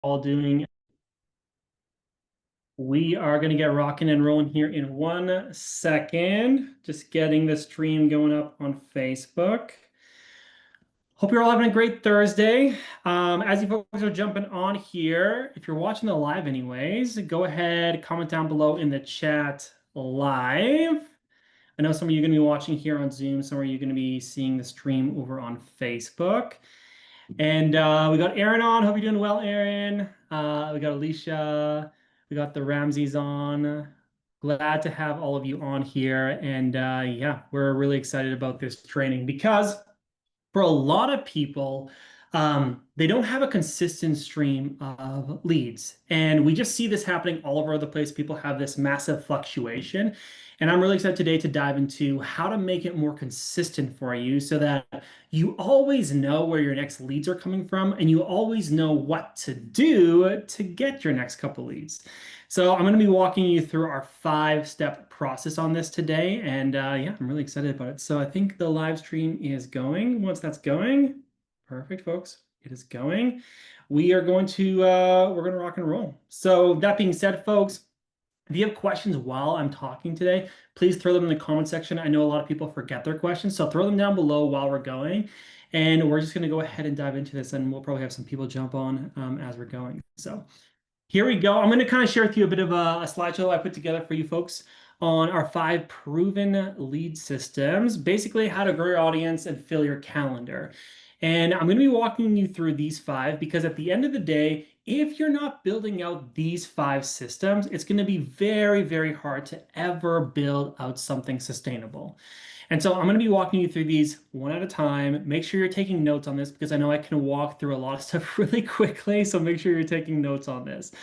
All doing. We are going to get rocking and rolling here in 1 second. Just getting the stream going up on Facebook. Hope you're all having a great Thursday. As you folks are jumping on here, if you're watching the live anyways, go ahead, comment down below in the chat live. I know some of you are going to be watching here on Zoom. Some of you are going to be seeing the stream over on Facebook. And we got Aaron on. Hope you're doing well, Aaron. We got Alicia. We got the Ramses on. Glad to have all of you on here. And yeah, we're really excited about this training because for a lot of people, they don't have a consistent stream of leads. And we just see this happening all over the place. People have this massive fluctuation. And I'm really excited today to dive into how to make it more consistent for you so that you always know where your next leads are coming from and you always know what to do to get your next couple leads. So I'm going to be walking you through our 5-step process on this today. And yeah, I'm really excited about it. So I think the live stream is going. Once that's going, perfect, folks. It is going. We are going to we're going to rock and roll. So that being said, folks, if you have questions while I'm talking today, please throw them in the comment section. I know a lot of people forget their questions, so throw them down below while we're going. And we're just going to go ahead and dive into this, and we'll probably have some people jump on as we're going. So here we go. I'm going to kind of share with you a bit of a slideshow I put together for you folks on our 5 proven lead systems, basically how to grow your audience and fill your calendar. And I'm going to be walking you through these 5 because at the end of the day, if you're not building out these 5 systems, it's going to be very, very hard to ever build out something sustainable. And so I'm going to be walking you through these one at a time. Make sure you're taking notes on this because I know I can walk through a lot of stuff really quickly. So make sure you're taking notes on this.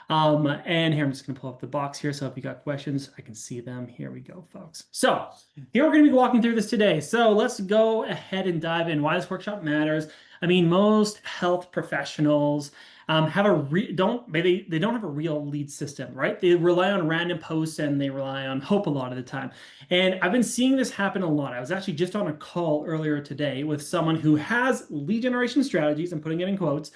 And here, I'm just going to pull up the box here. So if you got questions, I can see them. Here we go, folks. So here we're going to be walking through this today. So let's go ahead and dive in why this workshop matters. I mean, most health professionals have a they don't have a real lead system, right? They rely on random posts and they rely on hope a lot of the time. And I've been seeing this happen a lot. I was actually just on a call earlier today with someone who has lead generation strategies, I'm putting it in quotes,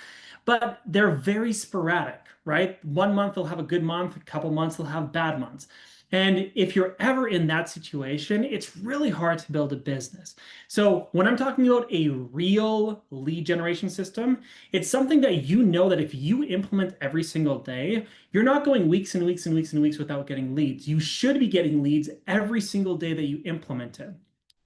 but they're very sporadic, right? 1 month they'll have a good month, a couple months they'll have bad months. And if you're ever in that situation, it's really hard to build a business. So when I'm talking about a real lead generation system, it's something that you know that if you implement every single day, you're not going weeks and weeks and weeks and weeks without getting leads. You should be getting leads every single day that you implement it.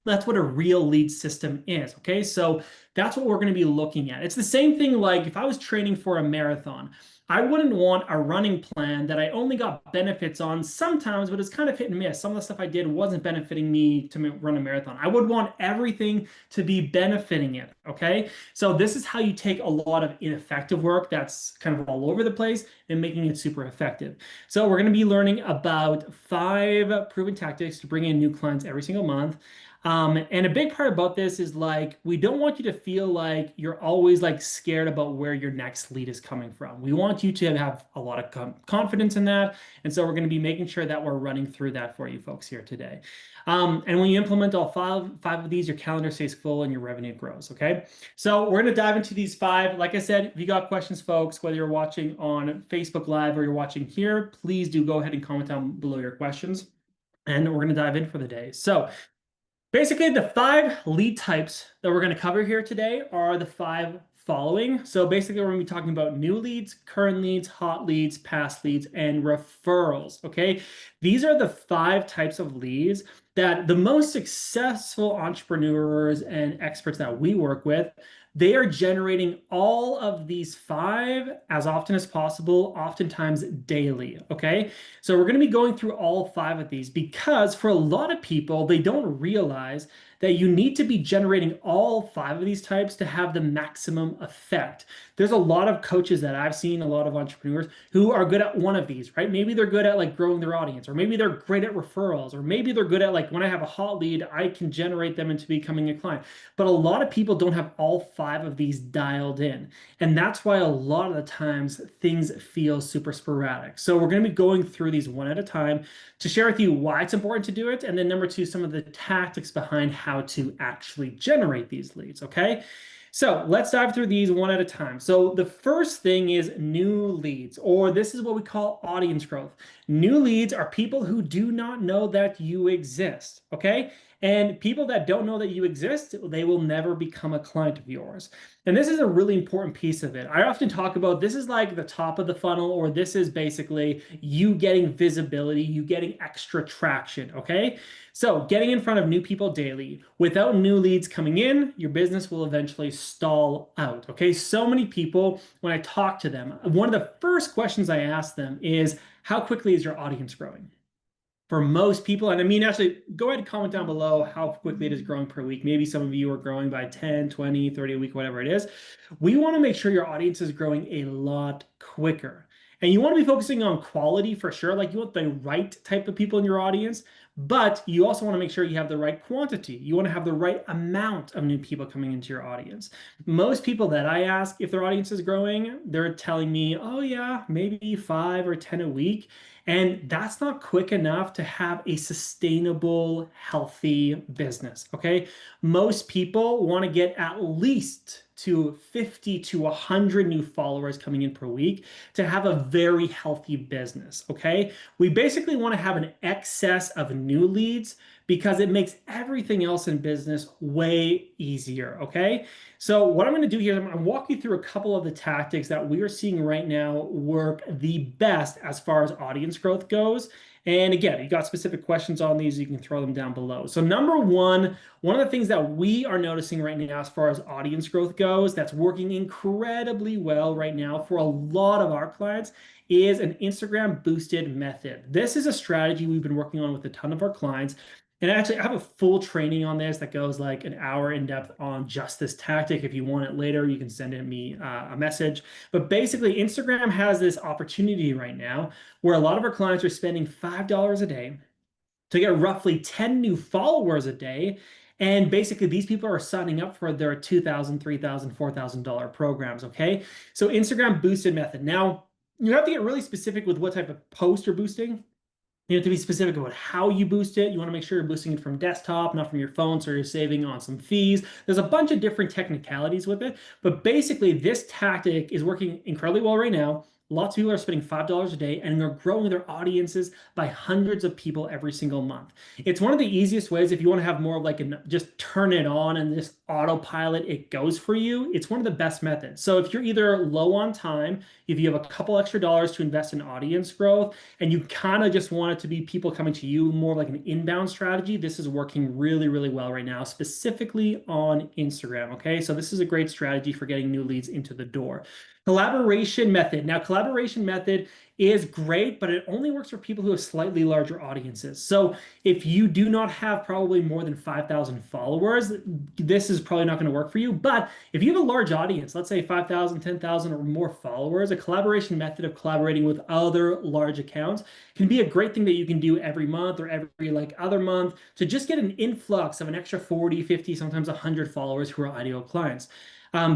That's what a real lead system is, okay? So that's what we're going to be looking at. It's the same thing like if I was training for a marathon. I wouldn't want a running plan that I only got benefits on sometimes, but it's kind of hit and miss. Some of the stuff I did wasn't benefiting me to run a marathon. I would want everything to be benefiting it, okay? So this is how you take a lot of ineffective work that's kind of all over the place and making it super effective. So we're going to be learning about 5 proven tactics to bring in new clients every single month. And a big part about this is like, we don't want you to feel like you're always like scared about where your next lead is coming from. We want you to have a lot of confidence in that. And so we're going to be making sure that we're running through that for you folks here today. And when you implement all five of these, your calendar stays full and your revenue grows. Okay. So we're going to dive into these 5. Like I said, if you got questions, folks, whether you're watching on Facebook Live or you're watching here, please do go ahead and comment down below your questions. And we're going to dive in for the day. So basically, the 5 lead types that we're going to cover here today are the 5 following. So basically, we're going to be talking about new leads, current leads, hot leads, past leads, and referrals, okay? These are the 5 types of leads that the most successful entrepreneurs and experts that we work with, they are generating all of these 5 as often as possible, oftentimes daily, okay? So we're going to be going through all 5 of these because for a lot of people, they don't realize that you need to be generating all 5 of these types to have the maximum effect. There's a lot of coaches that I've seen, a lot of entrepreneurs who are good at one of these, right? Maybe they're good at like growing their audience, or maybe they're great at referrals, or maybe they're good at like when I have a hot lead, I can generate them into becoming a client. But a lot of people don't have all 5 of these dialed in. And that's why a lot of the times things feel super sporadic. So we're going to be going through these one at a time to share with you why it's important to do it. And then number 2, some of the tactics behind how to actually generate these leads, okay? So let's dive through these one at a time. So the first thing is new leads, or this is what we call audience growth. New leads are people who do not know that you exist, okay? And people that don't know that you exist, they will never become a client of yours. And this is a really important piece of it. I often talk about this is like the top of the funnel, or this is basically you getting visibility, you getting extra traction, okay? So getting in front of new people daily without new leads coming in, your business will eventually stall out. Okay. So many people, when I talk to them, one of the first questions I ask them is, how quickly is your audience growing? For most people, and I mean, actually, go ahead and comment down below how quickly it is growing per week. Maybe some of you are growing by 10, 20, 30 a week, whatever it is. We want to make sure your audience is growing a lot quicker. And you want to be focusing on quality for sure. Like you want the right type of people in your audience, but you also want to make sure you have the right quantity. You want to have the right amount of new people coming into your audience. Most people that I ask if their audience is growing, they're telling me, oh yeah, maybe 5 or 10 a week. And that's not quick enough to have a sustainable, healthy business, okay? Most people want to get at least to 50 to 100 new followers coming in per week to have a very healthy business, okay? We basically want to have an excess of new leads because it makes everything else in business way easier, okay? So what I'm going to do here is I'm going to walk you through a couple of the tactics that we are seeing right now work the best as far as audience growth goes. And again, you got specific questions on these, you can throw them down below. So number one of the things that we are noticing right now as far as audience growth goes, that's working incredibly well right now for a lot of our clients is an Instagram boosted method. This is a strategy we've been working on with a ton of our clients. And actually, I have a full training on this that goes like an hour in depth on just this tactic. If you want it later, you can send me a message. But basically, Instagram has this opportunity right now where a lot of our clients are spending $5 a day to get roughly 10 new followers a day. And basically, these people are signing up for their $2,000, $3,000, $4,000 programs. Okay. So, Instagram boosted method. Now, you have to get really specific with what type of post you're boosting. You have to be specific about how you boost it. You want to make sure you're boosting it from desktop, not from your phone, so you're saving on some fees. There's a bunch of different technicalities with it, but basically this tactic is working incredibly well right now. Lots of people are spending $5 a day and they're growing their audiences by hundreds of people every single month. It's one of the easiest ways if you want to have more of like just turn it on and just autopilot it goes for you. It's one of the best methods. So if you're either low on time, if you have a couple extra dollars to invest in audience growth, and you kind of just want it to be people coming to you more like an inbound strategy, this is working really, really well right now, specifically on Instagram. Okay, so this is a great strategy for getting new leads into the door. Collaboration method. Now, collaboration method is great, but it only works for people who have slightly larger audiences. So if you do not have probably more than 5,000 followers, this is probably not going to work for you. But if you have a large audience, let's say 5,000, 10,000 or more followers, a collaboration method of collaborating with other large accounts can be a great thing that you can do every month or every like other month to just get an influx of an extra 40, 50, sometimes 100 followers who are ideal clients.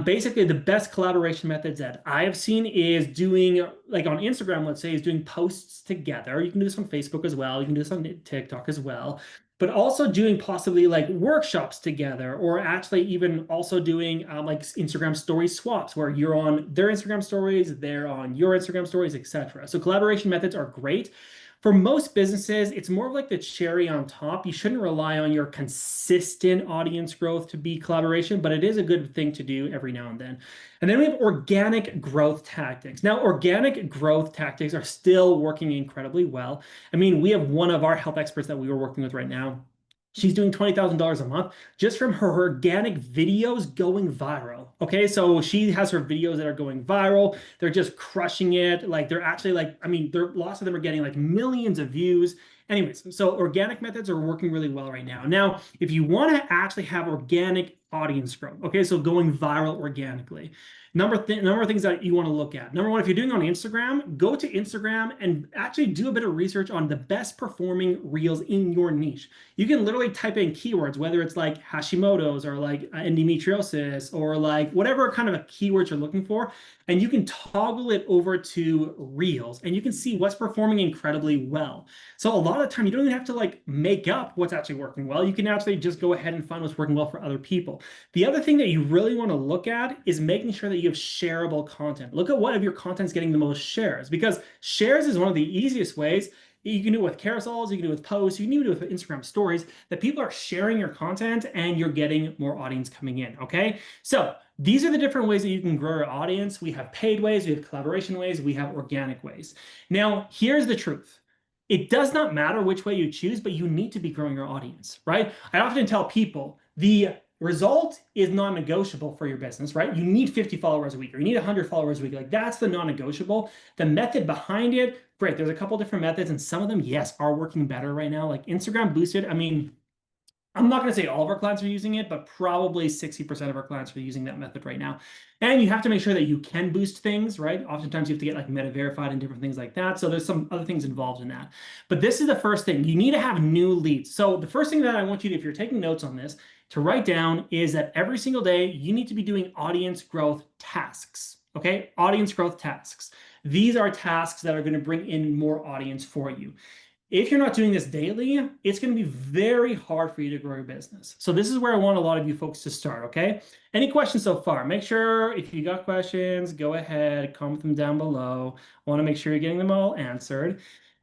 Basically, the best collaboration methods that I have seen is doing, like on Instagram, let's say, is doing posts together. You can do this on Facebook as well. You can do this on TikTok as well. But also doing possibly like workshops together, or actually even also doing like Instagram story swaps where you're on their Instagram stories, they're on your Instagram stories, etc. So collaboration methods are great. For most businesses, it's more of like the cherry on top. You shouldn't rely on your consistent audience growth to be collaboration, but it is a good thing to do every now and then. And then we have organic growth tactics. Now, organic growth tactics are still working incredibly well. I mean, we have one of our health experts that we were working with right now. She's doing $20,000 a month just from her organic videos going viral. Okay, so she has her videos that are going viral. They're just crushing it. Like they're actually like, I mean, lots of them are getting like millions of views. Anyways, so organic methods are working really well right now. Now, if you want to actually have organic audience growth, okay, so going viral organically, number of things that you want to look at. Number one, if you're doing on Instagram, go to Instagram and actually do a bit of research on the best performing reels in your niche. You can literally type in keywords, whether it's like Hashimoto's or like endometriosis or like whatever kind of a keywords you're looking for, and you can toggle it over to reels and you can see what's performing incredibly well. So a lot lot of the time you don't even have to like make up what's actually working well. You can actually just go ahead and find what's working well for other people. The other thing that you really want to look at is making sure that you have shareable content. Look at what of your content's getting the most shares, because shares is one of the easiest ways. You can do it with carousels, you can do it with posts, you can even do it with Instagram stories, that people are sharing your content and you're getting more audience coming in, okay? So these are the different ways that you can grow your audience. We have paid ways, we have collaboration ways, we have organic ways. Now, here's the truth. It does not matter which way you choose, but you need to be growing your audience, right? I often tell people the result is non-negotiable for your business, right? You need 50 followers a week, or you need 100 followers a week. Like that's the non-negotiable. The method behind it, great. There's a couple different methods, and some of them, yes, are working better right now. Like Instagram boosted. I mean, I'm not going to say all of our clients are using it, but probably 60% of our clients are using that method right now. And you have to make sure that you can boost things, right? Oftentimes you have to get like meta verified and different things like that. So there's some other things involved in that. But this is the first thing. You need to have new leads. So the first thing that I want you to, if you're taking notes on this, to write down is that every single day you need to be doing audience growth tasks. Okay, audience growth tasks. These are tasks that are going to bring in more audience for you. If you're not doing this daily, it's going to be very hard for you to grow your business. So this is where I want a lot of you folks to start, okay? Any questions so far? Make sure if you got questions, go ahead, comment them down below. I want to make sure you're getting them all answered.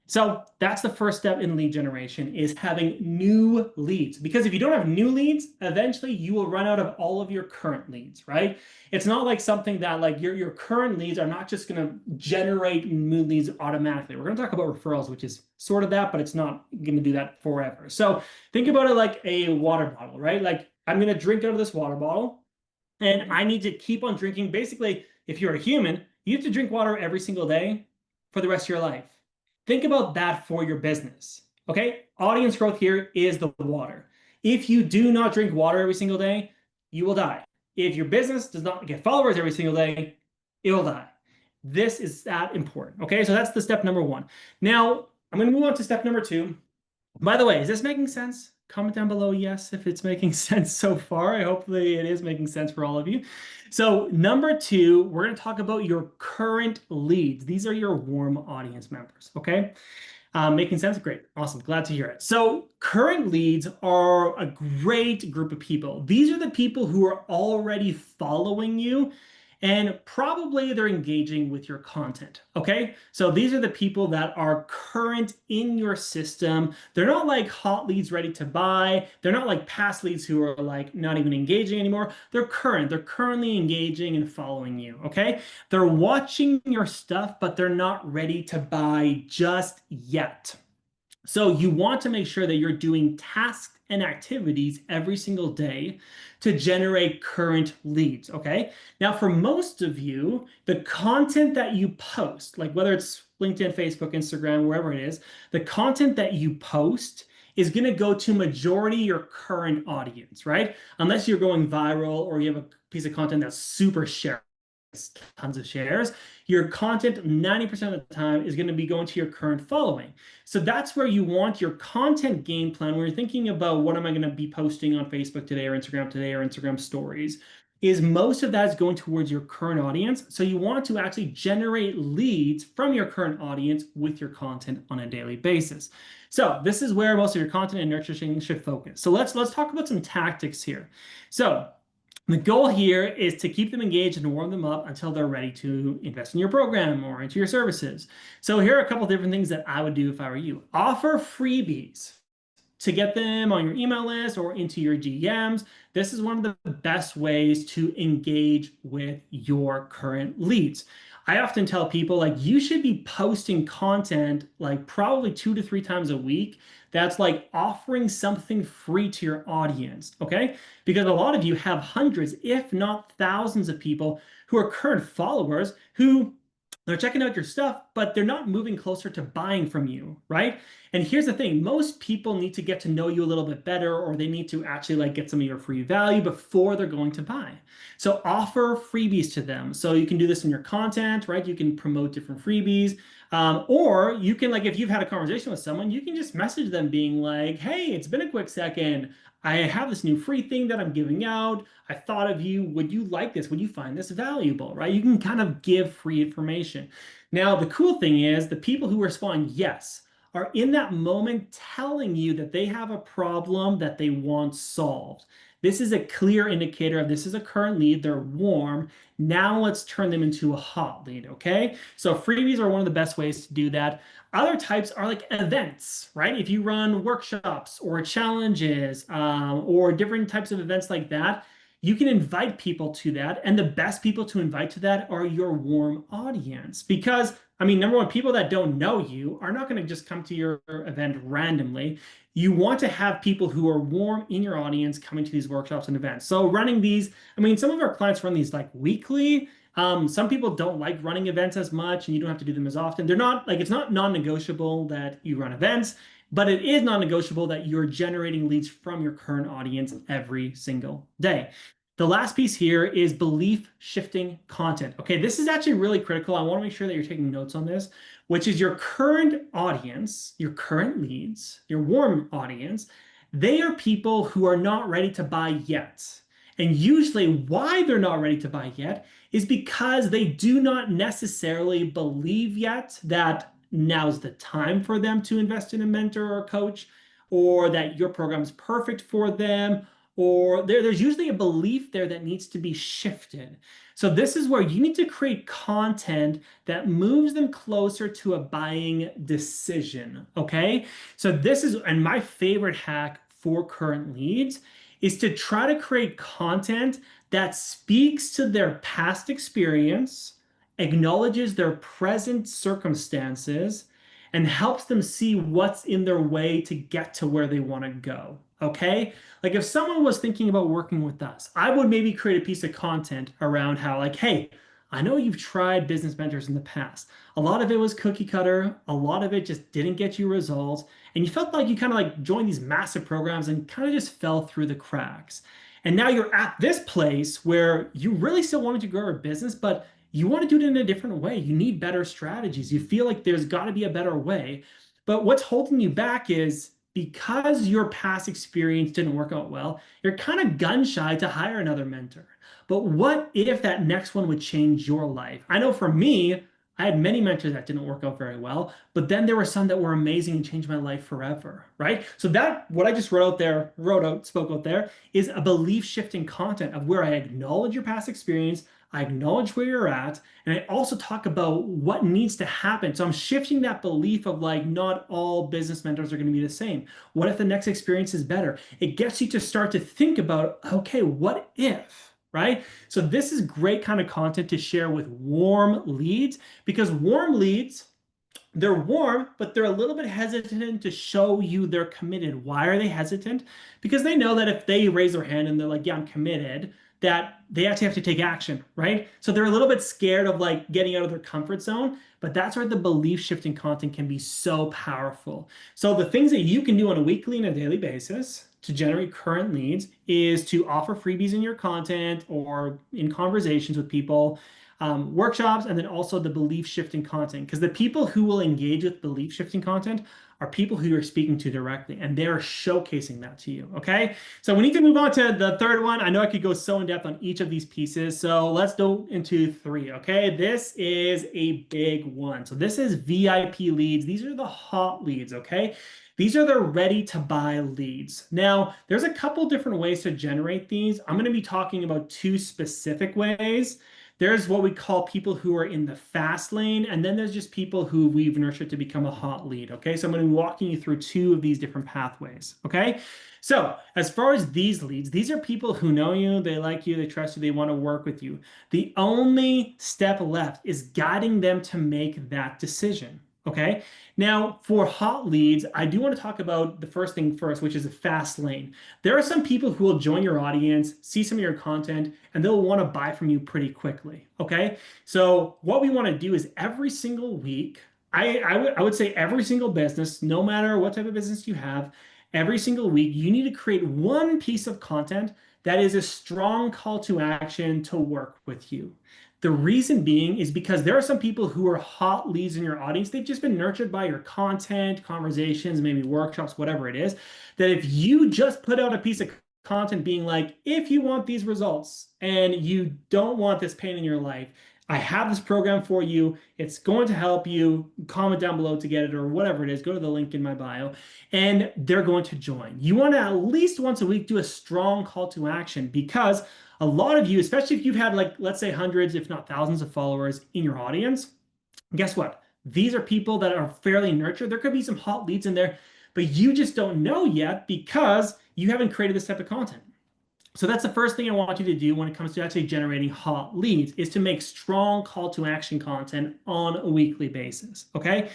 So that's the first step in lead generation, is having new leads. Because if you don't have new leads, eventually you will run out of all of your current leads, right? It's not like something that like your current leads are not just going to generate new leads automatically. We're going to talk about referrals, which is sort of that, but it's not going to do that forever. So think about it like a water bottle, right? Like I'm going to drink out of this water bottle and I need to keep on drinking. Basically, if you're a human, you have to drink water every single day for the rest of your life. Think about that for your business, okay? Audience growth here is the water. If you do not drink water every single day, you will die. If your business does not get followers every single day, it will die. This is that important, okay? So that's the step number one. Now, I'm going to move on to step number two. By the way, is this making sense? Comment down below yes if it's making sense so far. Hopefully it is making sense for all of you. So number two, we're going to talk about your current leads. These are your warm audience members, okay? Making sense? Great. Awesome. Glad to hear it. So current leads are a great group of people. These are the people who are already following you, and probably they're engaging with your content, okay? So these are the people that are current in your system. They're not like hot leads ready to buy. They're not like past leads who are like not even engaging anymore. They're current. They're currently engaging and following you, okay? They're watching your stuff, but they're not ready to buy just yet. So you want to make sure that you're doing tasks and activities every single day to generate current leads, okay? Now, for most of you, the content that you post, like whether it's LinkedIn, Facebook, Instagram, wherever it is, the content that you post is going to go to majority your current audience, right? Unless you're going viral or you have a piece of content that's super shared, tons of shares, your content 90% of the time is going to be going to your current following. So that's where you want your content game plan, where you're thinking about what am I going to be posting on Facebook today or Instagram stories, is most of that is going towards your current audience. So you want to actually generate leads from your current audience with your content on a daily basis. So this is where most of your content and nurturing should focus. So let's talk about some tactics here. So the goal here is to keep them engaged and warm them up until they're ready to invest in your program or into your services. So here are a couple of different things that I would do if I were you. Offer freebies to get them on your email list or into your DMs. This is one of the best ways to engage with your current leads. I often tell people like you should be posting content like probably 2 to 3 times a week that's like offering something free to your audience, okay? Because a lot of you have hundreds, if not thousands of people who are current followers who they're checking out your stuff, but they're not moving closer to buying from you, right? And here's the thing, most people need to get to know you a little bit better, or they need to actually like get some of your free value before they're going to buy. So offer freebies to them. So you can do this in your content, right? You can promote different freebies. Or you can, like, if you've had a conversation with someone, you can just message them being like, hey, it's been a quick second. I have this new free thing that I'm giving out. I thought of you. Would you like this? Would you find this valuable, right? You can kind of give free information. Now, the cool thing is the people who respond yes are in that moment telling you that they have a problem that they want solved. This is a clear indicator of this is a current lead. They're warm. Now let's turn them into a hot lead, okay? So freebies are one of the best ways to do that. Other types are like events, right? If you run workshops or challenges or different types of events like that, you can invite people to that. And the best people to invite to that are your warm audience. Because, I mean, number one, people that don't know you are not going to just come to your event randomly. You want to have people who are warm in your audience coming to these workshops and events. So running these, I mean, some of our clients run these like weekly. Some people don't like running events as much, and you don't have to do them as often. They're not like it's not non-negotiable that you run events, but it is non-negotiable that you're generating leads from your current audience every single day. The last piece here is belief shifting content. Okay, this is actually really critical. I want to make sure that you're taking notes on this, which is your current audience, your current leads, your warm audience. They are people who are not ready to buy yet. And usually why they're not ready to buy yet is because they do not necessarily believe yet that now's the time for them to invest in a mentor or coach, or that your program is perfect for them, or there's usually a belief there that needs to be shifted. So this is where you need to create content that moves them closer to a buying decision, okay? So this is, and my favorite hack for current leads is to try to create content that speaks to their past experience, acknowledges their present circumstances, and helps them see what's in their way to get to where they want to go. Okay? Like if someone was thinking about working with us, I would maybe create a piece of content around how, like, hey, I know you've tried business mentors in the past. A lot of it was cookie cutter, a lot of it just didn't get you results, and you felt like you kind of like joined these massive programs and kind of just fell through the cracks. And now you're at this place where you really still wanted to grow a business, but you want to do it in a different way. You need better strategies. You feel like there's got to be a better way. But what's holding you back is because your past experience didn't work out well, you're kind of gun shy to hire another mentor. But what if that next one would change your life? I know for me, I had many mentors that didn't work out very well, but then there were some that were amazing and changed my life forever, right? So that what I just spoke out there is a belief shifting content of where I acknowledge your past experience, I acknowledge where you're at, and I also talk about what needs to happen. So I'm shifting that belief of like not all business mentors are going to be the same. What if the next experience is better? It gets you to start to think about, okay, what if? Right? So this is great kind of content to share with warm leads because warm leads, they're warm, but they're a little bit hesitant to show you they're committed. Why are they hesitant? Because they know that if they raise their hand and they're like, yeah, I'm committed, that they actually have to take action, right? So they're a little bit scared of like getting out of their comfort zone, but that's where the belief shifting content can be so powerful. So the things that you can do on a weekly and a daily basis to generate current leads is to offer freebies in your content or in conversations with people, workshops, and then also the belief shifting content. Because the people who will engage with belief shifting content are people who you're speaking to directly, and they're showcasing that to you. Okay, so we need to move on to the third one. I know I could go so in depth on each of these pieces, so let's go into three. Okay, this is a big one. So this is VIP leads. These are the hot leads. Okay. These are the ready to buy leads. Now, there's a couple different ways to generate these. I'm going to be talking about two specific ways. There's what we call people who are in the fast lane, and then there's just people who we've nurtured to become a hot lead. Okay, so I'm going to be walking you through two of these different pathways. Okay, so as far as these leads, these are people who know you, they like you, they trust you, they want to work with you. The only step left is guiding them to make that decision. Okay, now for hot leads, I do want to talk about the first thing first, which is a fast lane. There are some people who will join your audience, see some of your content, and they'll want to buy from you pretty quickly. Okay, so what we want to do is every single week, I would say every single business, no matter what type of business you have, every single week, you need to create one piece of content that is a strong call to action to work with you. The reason being is because there are some people who are hot leads in your audience. They've just been nurtured by your content, conversations, maybe workshops, whatever it is, that if you just put out a piece of content being like, if you want these results and you don't want this pain in your life, I have this program for you. It's going to help you. Comment down below to get it or whatever it is. Go to the link in my bio and they're going to join. You want to at least once a week do a strong call to action because a lot of you, especially if you've had like, let's say hundreds, if not thousands of followers in your audience, guess what? These are people that are fairly nurtured. There could be some hot leads in there, but you just don't know yet because you haven't created this type of content. So that's the first thing I want you to do when it comes to actually generating hot leads is to make strong call to action content on a weekly basis. Okay.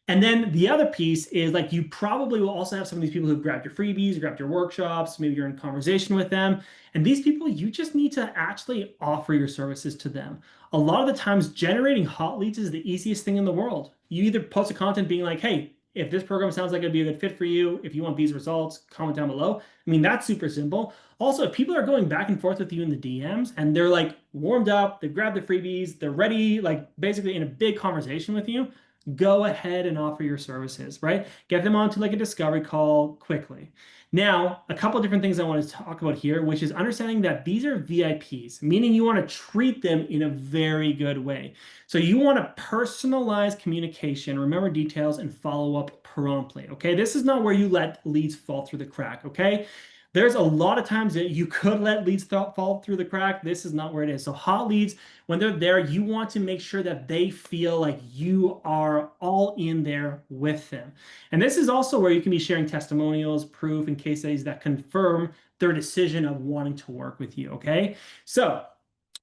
And then the other piece is like you probably will also have some of these people who've grabbed your freebies, grabbed your workshops, maybe you're in conversation with them. And these people, you just need to actually offer your services to them. A lot of the times, generating hot leads is the easiest thing in the world. You either post a content being like, hey, if this program sounds like it'd be a good fit for you, if you want these results, comment down below. I mean, that's super simple. Also, if people are going back and forth with you in the DMs and they're like warmed up, they've grabbed the freebies, they're ready, like basically in a big conversation with you, go ahead and offer your services, right? Get them onto like a discovery call quickly. Now, a couple of different things I want to talk about here, which is understanding that these are VIPs, meaning you want to treat them in a very good way. So you want to personalize communication, remember details, and follow up promptly, okay? This is not where you let leads fall through the crack, okay? There's a lot of times that you could let leads fall through the crack. This is not where it is. So hot leads, when they're there, you want to make sure that they feel like you are all in there with them. And this is also where you can be sharing testimonials, proof, and case studies that confirm their decision of wanting to work with you, okay? So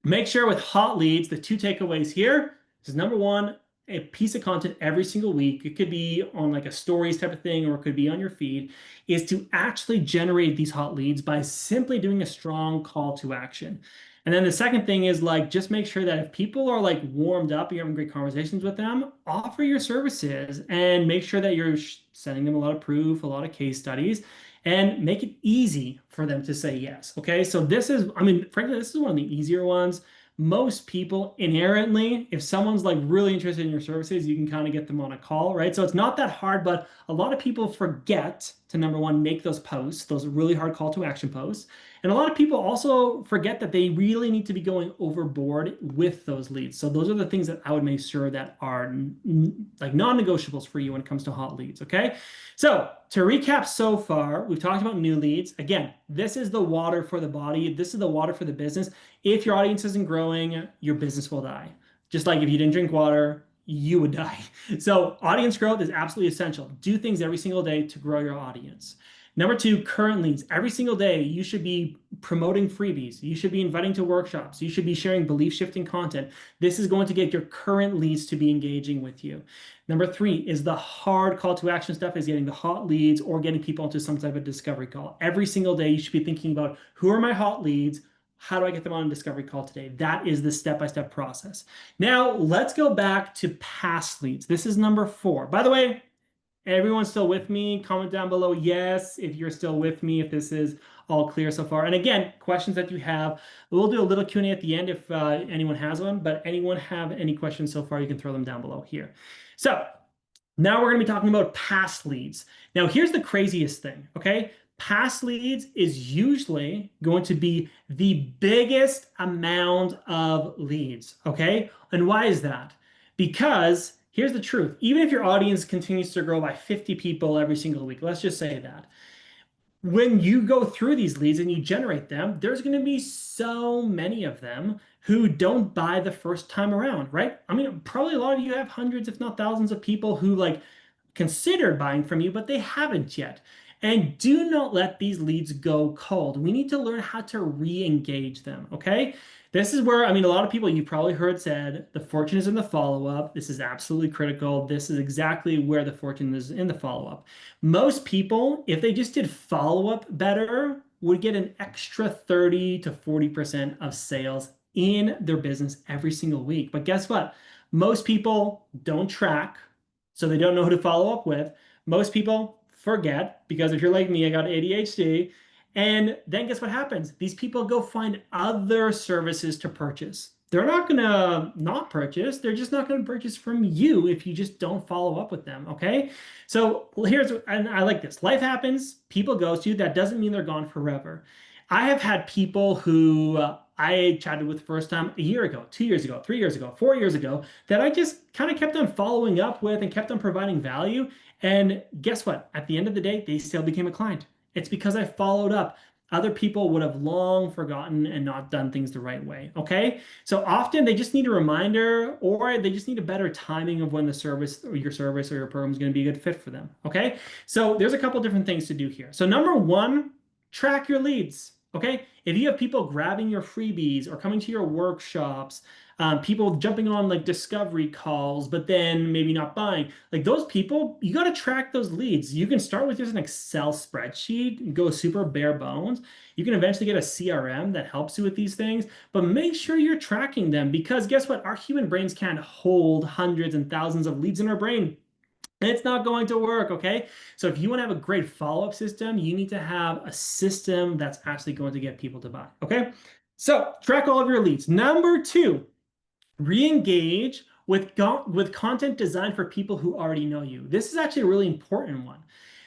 make sure with hot leads, the two takeaways here is number one, a piece of content every single week, it could be on like a stories type of thing, or it could be on your feed, is to actually generate these hot leads by simply doing a strong call to action. And then the second thing is like, just make sure that if people are like warmed up, you're having great conversations with them, offer your services and make sure that you're sending them a lot of proof, a lot of case studies, and make it easy for them to say yes. Okay. So this is, I mean, frankly, this is one of the easier ones. Most people inherently, if someone's like really interested in your services, you can kind of get them on a call, right? So it's not that hard, but a lot of people forget to, number one, make those posts, those really hard call to action posts. And a lot of people also forget that they really need to be going overboard with those leads. So those are the things that I would make sure that are like non-negotiables for you when it comes to hot leads, okay? So to recap so far, we've talked about new leads. Again, this is the water for the body. This is the water for the business. If your audience isn't growing, your business will die. Just like if you didn't drink water, you would die. So audience growth is absolutely essential. Do things every single day to grow your audience. Number two, current leads. Every single day, you should be promoting freebies. You should be inviting to workshops. You should be sharing belief shifting content. This is going to get your current leads to be engaging with you. Number three is the hard call to action stuff, is getting the hot leads or getting people into some type of discovery call. Every single day, you should be thinking about who are my hot leads? How do I get them on a discovery call today? That is the step-by-step process. Now, let's go back to past leads. This is number four. By the way, everyone still with me? Comment down below yes if you're still with me, if this is all clear so far. And again, questions that you have, we'll do a little Q&A at the end if anyone has one, but anyone have any questions so far, you can throw them down below here. So now we're going to be talking about past leads. Now here's the craziest thing, okay? Past leads is usually going to be the biggest amount of leads, okay? And why is that? Because here's the truth. Even if your audience continues to grow by 50 people every single week, let's just say that. When you go through these leads and you generate them, there's going to be so many of them who don't buy the first time around, right? I mean, probably a lot of you have hundreds, if not thousands of people who like considered buying from you, but they haven't yet. And do not let these leads go cold. We need to learn how to re-engage them, okay? This is where, I mean, a lot of people you've probably heard said, the fortune is in the follow-up. This is absolutely critical. This is exactly where the fortune is, in the follow-up. Most people, if they just did follow-up better, would get an extra 30 to 40% of sales in their business every single week. But guess what? Most people don't track, so they don't know who to follow up with. Most people forget, because if you're like me, I got ADHD. And then guess what happens? These people go find other services to purchase. They're not going to not purchase. They're just not going to purchase from you if you just don't follow up with them, okay? So here's, and I like this. Life happens, people ghost you. That doesn't mean they're gone forever. I have had people who I chatted with the first time a year ago, 2 years ago, 3 years ago, 4 years ago, that I just kind of kept on following up with and kept on providing value. And guess what? At the end of the day, they still became a client. It's because I followed up. Other people would have long forgotten and not done things the right way. Okay. So often they just need a reminder or they just need a better timing of when the service or your program is going to be a good fit for them. Okay. So there's a couple different things to do here. So number one, track your leads. Okay. If you have people grabbing your freebies or coming to your workshops, people jumping on like discovery calls, but then maybe not buying, like those people, you got to track those leads. You can start with just an Excel spreadsheet, go super bare bones. You can eventually get a CRM that helps you with these things, but make sure you're tracking them because guess what? Our human brains can't hold hundreds and thousands of leads in our brain. It's not going to work, okay? So if you want to have a great follow-up system, you need to have a system that's actually going to get people to buy, okay? So track all of your leads. Number two, re-engage with content designed for people who already know you. This is actually a really important one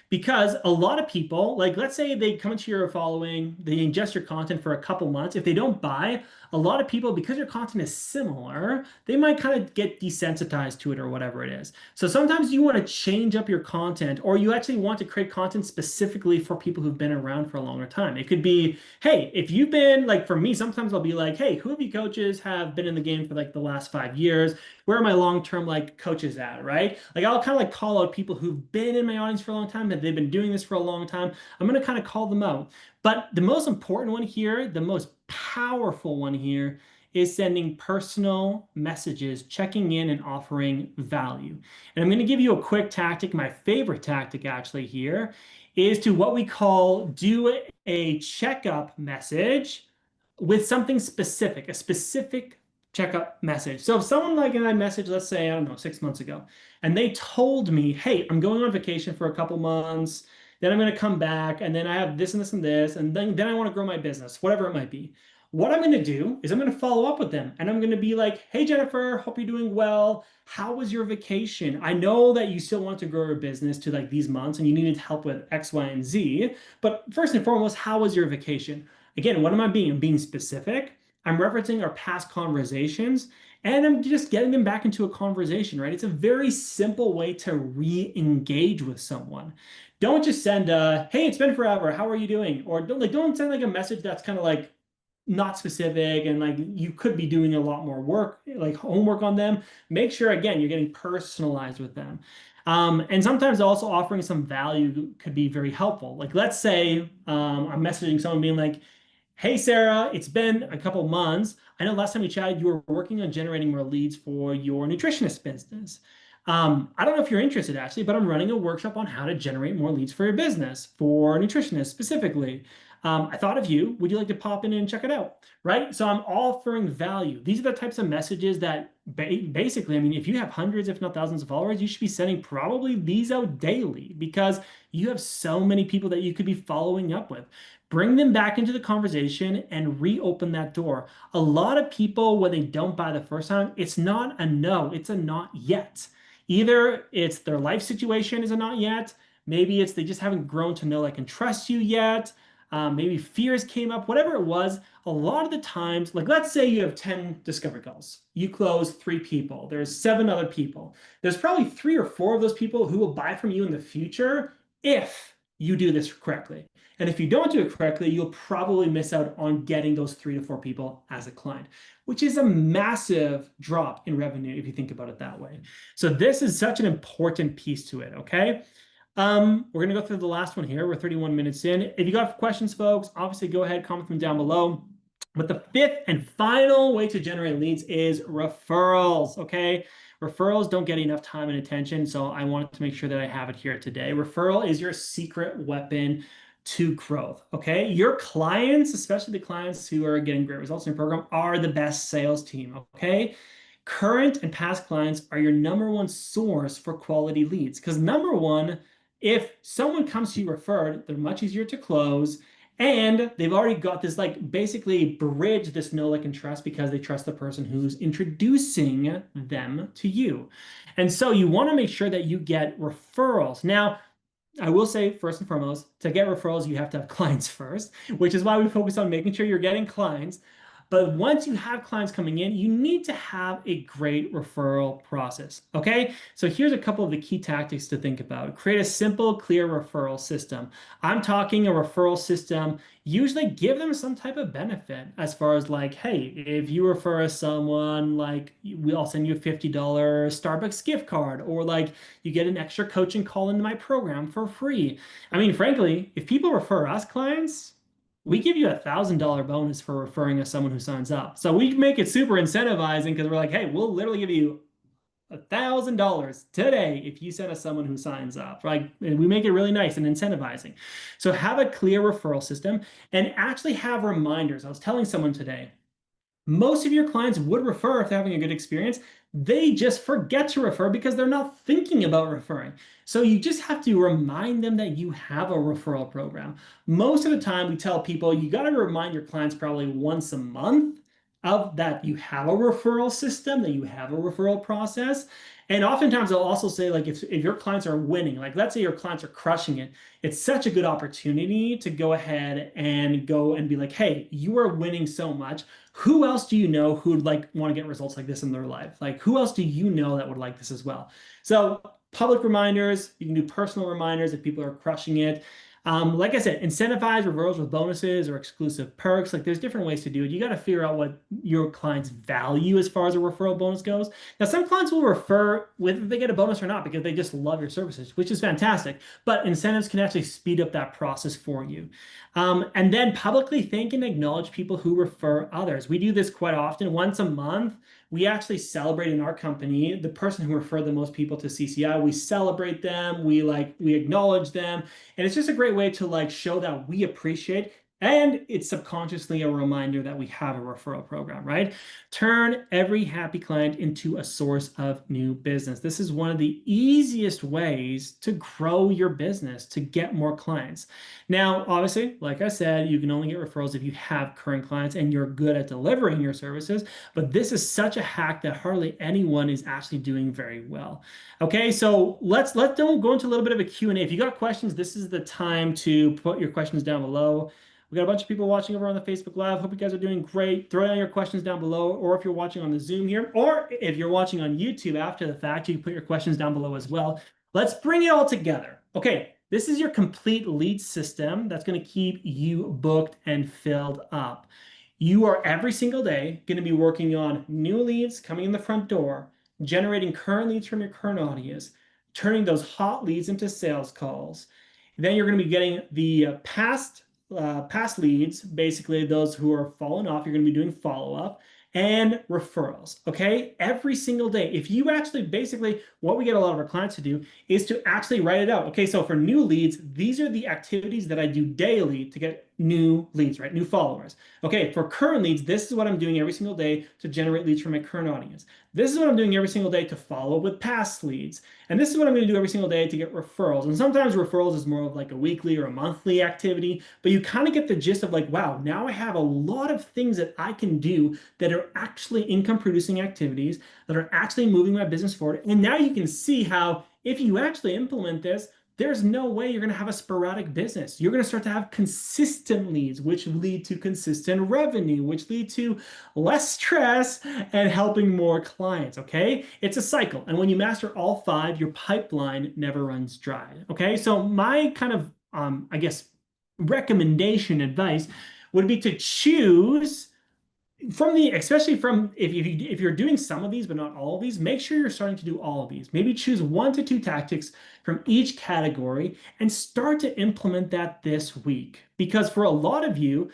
because a lot of people, like let's say they come into your following, they ingest your content for a couple months. If they don't buy, a lot of people, because your content is similar, they might kind of get desensitized to it or whatever it is. So sometimes you want to change up your content or you actually want to create content specifically for people who've been around for a longer time. It could be, hey, if you've been like for me, sometimes I'll be like, hey, who of you coaches have been in the game for like the last 5 years? Where are my long-term like coaches at, right? Like I'll kind of like call out people who've been in my audience for a long time, that they've been doing this for a long time. I'm going to kind of call them out. But the most important one here, the most powerful one here is sending personal messages, checking in and offering value. And I'm going to give you a quick tactic. My favorite tactic actually here is to what we call do a checkup message with something specific, a specific checkup message. So if someone like and I messaged, let's say, I don't know, 6 months ago, and they told me, hey, I'm going on vacation for a couple months, then I'm going to come back, and then I have this and this and this, and then I want to grow my business, whatever it might be. What I'm going to do is I'm going to follow up with them and I'm going to be like, hey, Jennifer, hope you're doing well. How was your vacation? I know that you still want to grow your business to like these months and you needed help with X, Y, and Z. But first and foremost, how was your vacation? Again, what am I being? I'm being specific. I'm referencing our past conversations and I'm just getting them back into a conversation, right? It's a very simple way to re-engage with someone. Don't just send hey, it's been forever. How are you doing? Or don't send like a message that's kind of like not specific and like you could be doing a lot more work, like homework on them. Make sure again you're getting personalized with them. And sometimes also offering some value could be very helpful. Like let's say I'm messaging someone being like, hey, Sarah, it's been a couple months. I know last time we chatted, you were working on generating more leads for your nutritionist business. I don't know if you're interested actually, but I'm running a workshop on how to generate more leads for your business, for nutritionists specifically. I thought of you. Would you like to pop in and check it out? Right? So I'm offering value. These are the types of messages that basically, I mean, if you have hundreds, if not thousands of followers, you should be sending probably these out daily because you have so many people that you could be following up with. Bring them back into the conversation and reopen that door. A lot of people, when they don't buy the first time, it's not a no, it's a not yet. Either it's their life situation is a not yet, maybe it's they just haven't grown to know, like, and trust you yet. Maybe fears came up, whatever it was. A lot of the times, like let's say you have 10 discovery calls, you close 3 people, there's 7 other people. There's probably 3 or 4 of those people who will buy from you in the future if you do this correctly. And if you don't do it correctly, you'll probably miss out on getting those 3 to 4 people as a client, which is a massive drop in revenue if you think about it that way. So this is such an important piece to it, okay? We're gonna go through the last one here. We're 31 minutes in. If you got questions, folks, obviously go ahead, comment them down below. But the fifth and final way to generate leads is referrals, okay? Referrals don't get enough time and attention, so I wanted to make sure that I have it here today. Referral is your secret weapon to growth, okay? Your clients, especially the clients who are getting great results in your program, are the best sales team, okay? Current and past clients are your #1 source for quality leads because #1, if someone comes to you referred, they're much easier to close and they've already got this like basically bridge this know, like, and trust because they trust the person who's introducing them to you. And so you want to make sure that you get referrals. Now, I will say, first and foremost, to get referrals, you have to have clients first, which is why we focus on making sure you're getting clients. But once you have clients coming in, you need to have a great referral process. Okay. So here's a couple of the key tactics to think about. Create a simple, clear referral system. I'm talking a referral system. Usually give them some type of benefit as far as like, hey, if you refer someone, like we'll send you a $50 Starbucks gift card, or like you get an extra coaching call into my program for free. I mean, frankly, if people refer us clients, we give you $1,000 bonus for referring us someone who signs up. So we make it super incentivizing because we're like, hey, we'll literally give you $1,000 today if you send us someone who signs up. Right? And we make it really nice and incentivizing. So have a clear referral system and actually have reminders. I was telling someone today, most of your clients would refer if they're having a good experience. They just forget to refer because they're not thinking about referring. So you just have to remind them that you have a referral program. Most of the time, we tell people you got to remind your clients probably once a month of that you have a referral system, that you have a referral process. And oftentimes, I'll also say, like, if your clients are winning, like, let's say your clients are crushing it, it's such a good opportunity to go ahead and go and be like, hey, you are winning so much. Who else do you know who'd like want to get results like this in their life? Like, who else do you know that would like this as well? So public reminders, you can do personal reminders if people are crushing it. Like I said, incentivize referrals with bonuses or exclusive perks. Like there's different ways to do it. You got to figure out what your clients value as far as a referral bonus goes. Now, some clients will refer whether they get a bonus or not because they just love your services, which is fantastic. But incentives can actually speed up that process for you. And then publicly thank and acknowledge people who refer others. We do this quite often. Once a month, we actually celebrate in our company the person who referred the most people to CCI. We celebrate them, we acknowledge them, and it's just a great way to like show that we appreciate. And it's subconsciously a reminder that we have a referral program, right? Turn every happy client into a source of new business. This is one of the easiest ways to grow your business, to get more clients. Now, obviously, like I said, you can only get referrals if you have current clients and you're good at delivering your services. But this is such a hack that hardly anyone is actually doing very well. Okay, so let's don't go into a little bit of a Q&A. If you got questions, this is the time to put your questions down below. We got a bunch of people watching over on the Facebook Live. Hope you guys are doing great. Throw down your questions down below, or if you're watching on the Zoom here, or if you're watching on YouTube after the fact, you can put your questions down below as well. Let's bring it all together. Okay, this is your complete lead system that's going to keep you booked and filled up. You are every single day going to be working on new leads coming in the front door, generating current leads from your current audience, turning those hot leads into sales calls. Then you're going to be getting the past leads, basically those who are falling off. You're going to be doing follow-up and referrals. Okay, every single day. If you actually, basically what we get a lot of our clients to do is to actually write it out. Okay, so for new leads, these are the activities that I do daily to get new leads, right? New followers. Okay, for current leads, this is what I'm doing every single day to generate leads from my current audience. This is what I'm doing every single day to follow up with past leads. And this is what I'm going to do every single day to get referrals. And sometimes referrals is more of like a weekly or a monthly activity, but you kind of get the gist of like, wow, now I have a lot of things that I can do that are actually income producing activities that are actually moving my business forward. And now you can see how if you actually implement this, there's no way you're going to have a sporadic business. You're going to start to have consistent leads, which lead to consistent revenue, which lead to less stress and helping more clients. Okay. It's a cycle. And when you master all five, your pipeline never runs dry. Okay. So my kind of, I guess, recommendation advice would be to choose from the, especially from if you're doing some of these but not all of these, make sure you're starting to do all of these. Maybe choose 1 to 2 tactics from each category and start to implement that this week. Because for a lot of you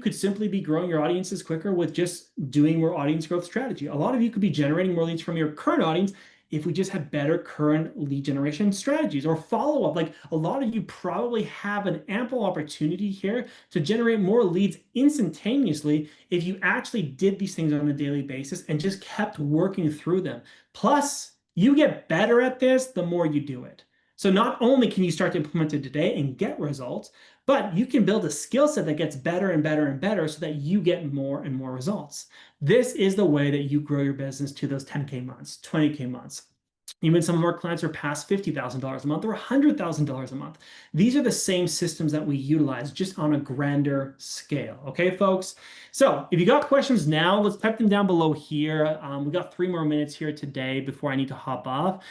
could simply be growing your audiences quicker with just doing more audience growth strategy. A lot of you could be generating more leads from your current audience if we just had better current lead generation strategies or follow-up. Like a lot of you probably have an ample opportunity here to generate more leads instantaneously if you actually did these things on a daily basis and just kept working through them. Plus, you get better at this the more you do it. So not only can you start to implement it today and get results, but you can build a skill set that gets better and better and better so that you get more and more results. This is the way that you grow your business to those 10K months, 20K months. Even some of our clients are past $50,000 a month or $100,000 a month. These are the same systems that we utilize, just on a grander scale. Okay, folks? So if you got questions now, let's type them down below here. We got 3 more minutes here today before I need to hop off.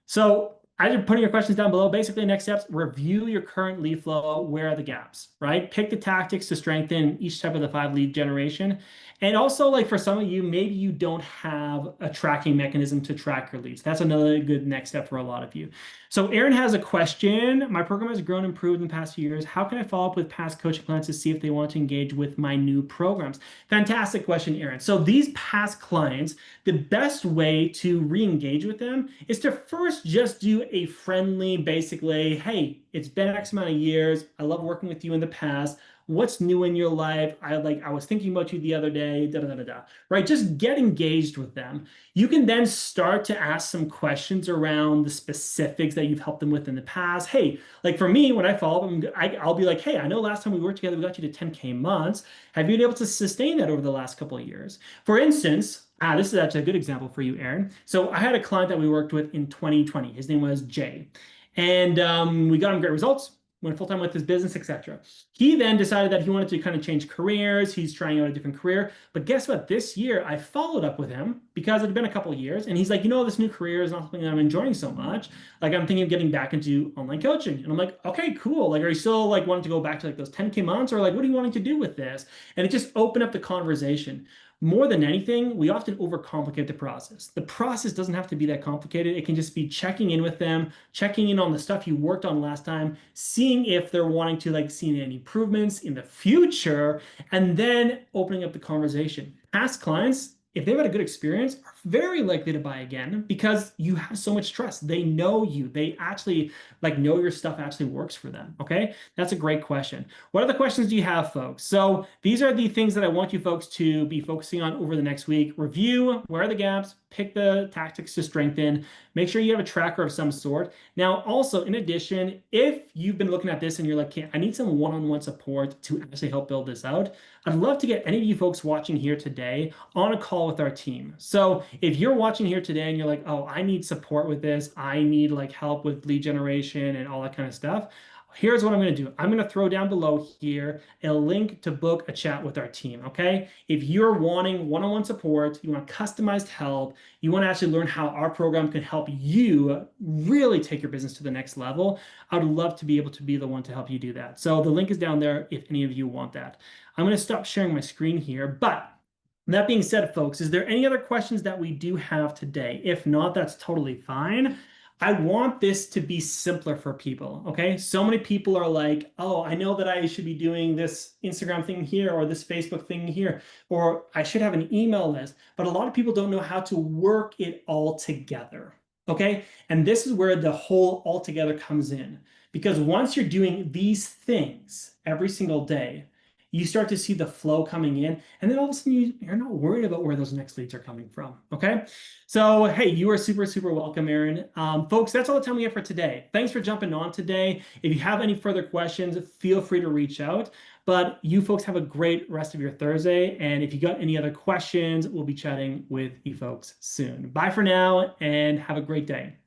So as you're putting your questions down below, basically next steps, review your current lead flow. Where are the gaps, right? Pick the tactics to strengthen each step of the 5 lead generation. And also, like for some of you, maybe you don't have a tracking mechanism to track your leads. That's another good next step for a lot of you. So Aaron has a question. My program has grown and improved in the past few years. How can I follow up with past coaching clients to see if they want to engage with my new programs? Fantastic question, Aaron. So these past clients, the best way to re-engage with them is to first just do a friendly, basically, hey, it's been X amount of years. I love working with you in the past. What's new in your life? I was thinking about you the other day, da da da da, right? Just get engaged with them. You can then start to ask some questions around the specifics that you've helped them with in the past. Hey, like for me, when I follow them, I'll be like, hey, I know last time we worked together, we got you to 10K months. Have you been able to sustain that over the last couple of years? For instance, this is actually a good example for you, Aaron. So I had a client that we worked with in 2020. His name was Jay. And we got him great results, went full-time with his business, etc. He then decided that he wanted to kind of change careers. He's trying out a different career. But guess what? This year, I followed up with him because it had been a couple of years. And he's like, this new career is not something that I'm enjoying so much. Like, I'm thinking of getting back into online coaching. And I'm like, okay, cool. Like, are you still like wanting to go back to like those 10K months? Or like, what are you wanting to do with this? And it just opened up the conversation. More than anything, we often overcomplicate the process. The process doesn't have to be that complicated. It can just be checking in with them, checking in on the stuff you worked on last time, seeing if they're wanting to like see any improvements in the future, and then opening up the conversation. Past clients, if they've had a good experience, are very likely to buy again because you have so much trust. They know you. They actually like know your stuff actually works for them. Okay, that's a great question. What other questions do you have, folks? So these are the things that I want you folks to be focusing on over the next week. Review, where are the gaps, pick the tactics to strengthen, make sure you have a tracker of some sort. Now, also, in addition, if you've been looking at this and you're like, okay, I need some one-on-one support to actually help build this out, I'd love to get any of you folks watching here today on a call with our team. So if you're watching here today and you're like, oh, I need support with this, I need like help with lead generation and all that kind of stuff, here's what I'm going to do. I'm going to throw down below here a link to book a chat with our team, okay? If you're wanting one-on-one support, you want customized help, you want to actually learn how our program can help you really take your business to the next level, I would love to be able to be the one to help you do that. So the link is down there if any of you want that. I'm going to stop sharing my screen here, but that being said, folks, is there any other questions that we do have today? If not, that's totally fine. I want this to be simpler for people, okay? So many people are like, oh, I know that I should be doing this Instagram thing here or this Facebook thing here, or I should have an email list, but a lot of people don't know how to work it all together, okay? And this is where the whole all together comes in, because once you're doing these things every single day, you start to see the flow coming in, and then all of a sudden you're not worried about where those next leads are coming from, okay? So, hey, you are super, super welcome, Aaron. Folks, that's all the time we have for today. Thanks for jumping on today. If you have any further questions, feel free to reach out. But you folks have a great rest of your Thursday, and if you got any other questions, we'll be chatting with you folks soon. Bye for now, and have a great day.